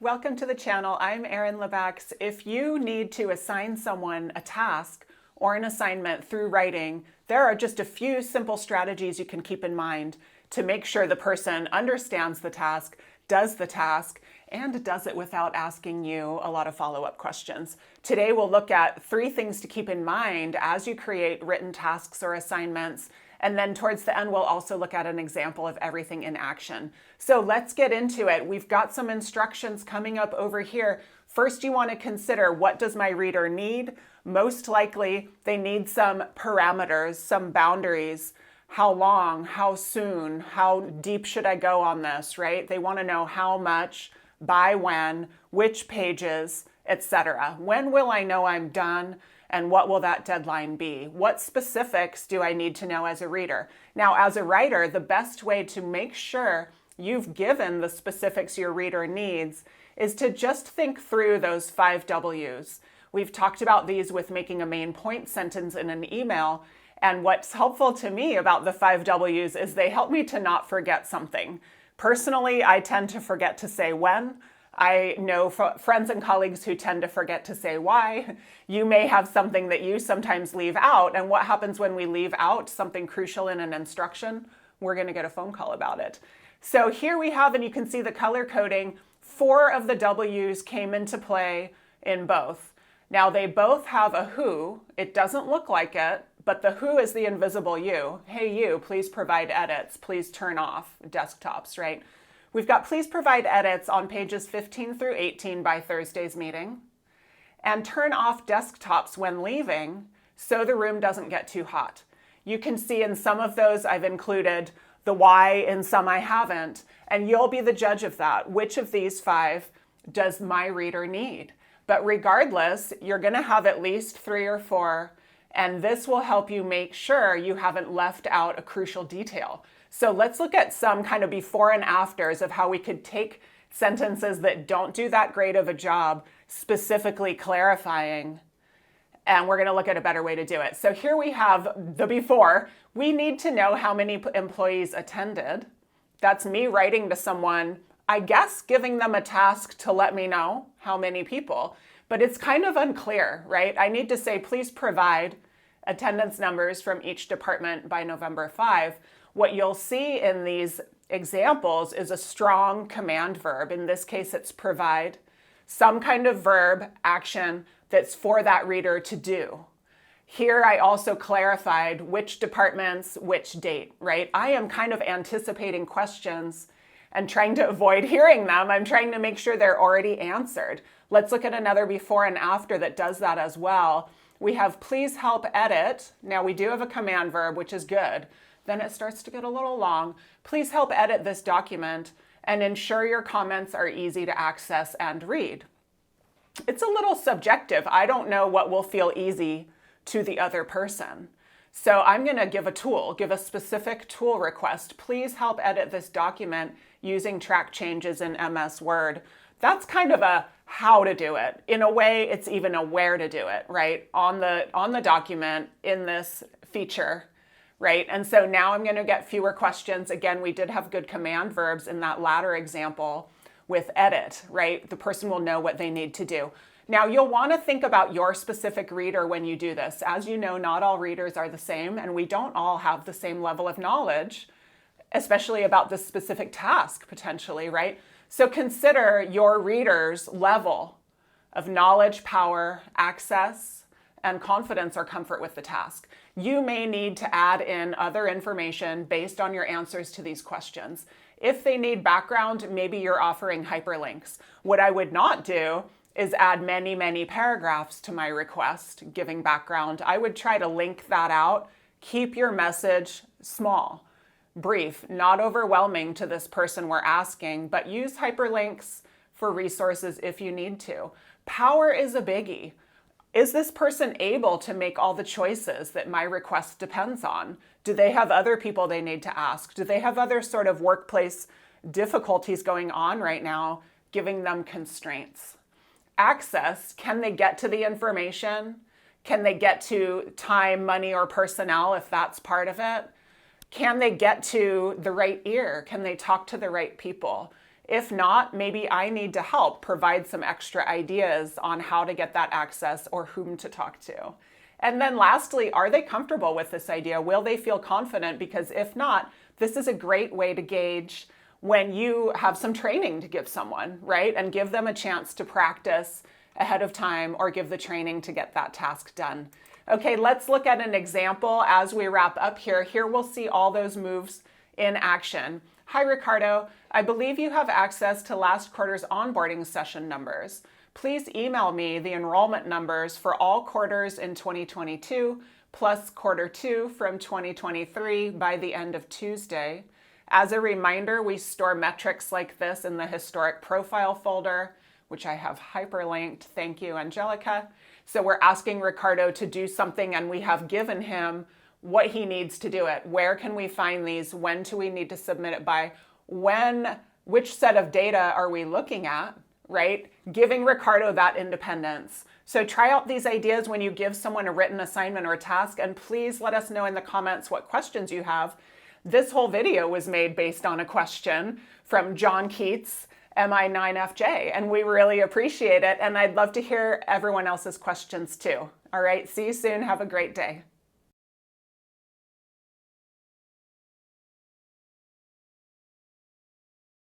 Welcome to the channel. I'm Erin. If you need to assign someone a task or an assignment through writing, there are just a few simple strategies you can keep in mind to make sure the person understands the task, does the task, and does it without asking you a lot of follow-up questions. Today we'll look at 3 things to keep in mind as you create written tasks or assignments. And then towards the end, we'll also look at an example of everything in action. So let's get into it. We've got some instructions coming up over here. First, you want to consider, what does my reader need? Most likely, they need some parameters, some boundaries. How long, how soon, how deep should I go on this, right? They want to know how much, by when, which pages, etc. When will I know I'm done? And what will that deadline be? What specifics do I need to know as a reader? Now, as a writer, the best way to make sure you've given the specifics your reader needs is to just think through those 5 W's. We've talked about these with making a main point sentence in an email. And what's helpful to me about the 5 W's is they help me to not forget something. Personally, I tend to forget to say when. I know friends and colleagues who tend to forget to say why. You may have something that you sometimes leave out. And what happens when we leave out something crucial in an instruction? We're going to get a phone call about it. So here we have, and you can see the color coding, 4 of the W's came into play in both. Now they both have a who. It doesn't look like it, but the who is the invisible you. Hey you, please provide edits. Please turn off desktops, right? We've got please provide edits on pages 15 through 18 by Thursday's meeting, and turn off desktops when leaving so the room doesn't get too hot. You can see in some of those I've included the why, in some I haven't, and you'll be the judge of that. Which of these 5 does my reader need? But regardless, you're going to have at least 3 or 4, and this will help you make sure you haven't left out a crucial detail. So let's look at some kind of before and afters of how we could take sentences that don't do that great of a job specifically clarifying, and we're going to look at a better way to do it. So here we have the before. We need to know how many employees attended. That's me writing to someone, I guess giving them a task to let me know how many people, but it's kind of unclear, right? I need to say, please provide attendance numbers from each department by November 5. What you'll see in these examples is a strong command verb. In this case, it's provide, some kind of verb action that's for that reader to do. Here, I also clarified which departments, which date, right? I am kind of anticipating questions and trying to avoid hearing them. I'm trying to make sure they're already answered. Let's look at another before and after that does that as well. We have please help edit. Now we do have a command verb, which is good. Then it starts to get a little long. Please help edit this document and ensure your comments are easy to access and read. It's a little subjective. I don't know what will feel easy to the other person. So I'm going to give a specific tool request. Please help edit this document using track changes in MS Word. That's kind of a how to do it. In a way, it's even a where to do it, right? On the document in this feature. Right? And so now I'm going to get fewer questions. Again, we did have good command verbs in that latter example with edit, right? The person will know what they need to do. Now you'll want to think about your specific reader when you do this. As you know, not all readers are the same, and we don't all have the same level of knowledge, especially about this specific task potentially, right? So consider your reader's level of knowledge, power, access, and confidence or comfort with the task. You may need to add in other information based on your answers to these questions. If they need background, maybe you're offering hyperlinks. What I would not do is add many, many paragraphs to my request giving background. I would try to link that out. Keep your message small, brief, not overwhelming to this person we're asking, but use hyperlinks for resources if you need to. Power is a biggie. Is this person able to make all the choices that my request depends on? Do they have other people they need to ask? Do they have other sort of workplace difficulties going on right now, giving them constraints? Access, can they get to the information? Can they get to time, money, or personnel if that's part of it? Can they get to the right ear? Can they talk to the right people? If not, maybe I need to help provide some extra ideas on how to get that access or whom to talk to. And then lastly, are they comfortable with this idea? Will they feel confident? Because if not, this is a great way to gauge when you have some training to give someone, right? And give them a chance to practice ahead of time or give the training to get that task done. Okay, let's look at an example as we wrap up here. Here we'll see all those moves in action. Hi, Ricardo. I believe you have access to last quarter's onboarding session numbers. Please email me the enrollment numbers for all quarters in 2022 plus quarter 2 from 2023 by the end of Tuesday. As a reminder, we store metrics like this in the historic profile folder, which I have hyperlinked. Thank you, Angelica. So we're asking Ricardo to do something, and we have given him what he needs to do it. Where can we find these? When do we need to submit it by? Which set of data are we looking at, right? Giving Ricardo that independence. So try out these ideas when you give someone a written assignment or a task, and please let us know in the comments what questions you have. This whole video was made based on a question from John Keats, MI9FJ, and we really appreciate it. And I'd love to hear everyone else's questions too. All right, see you soon. Have a great day.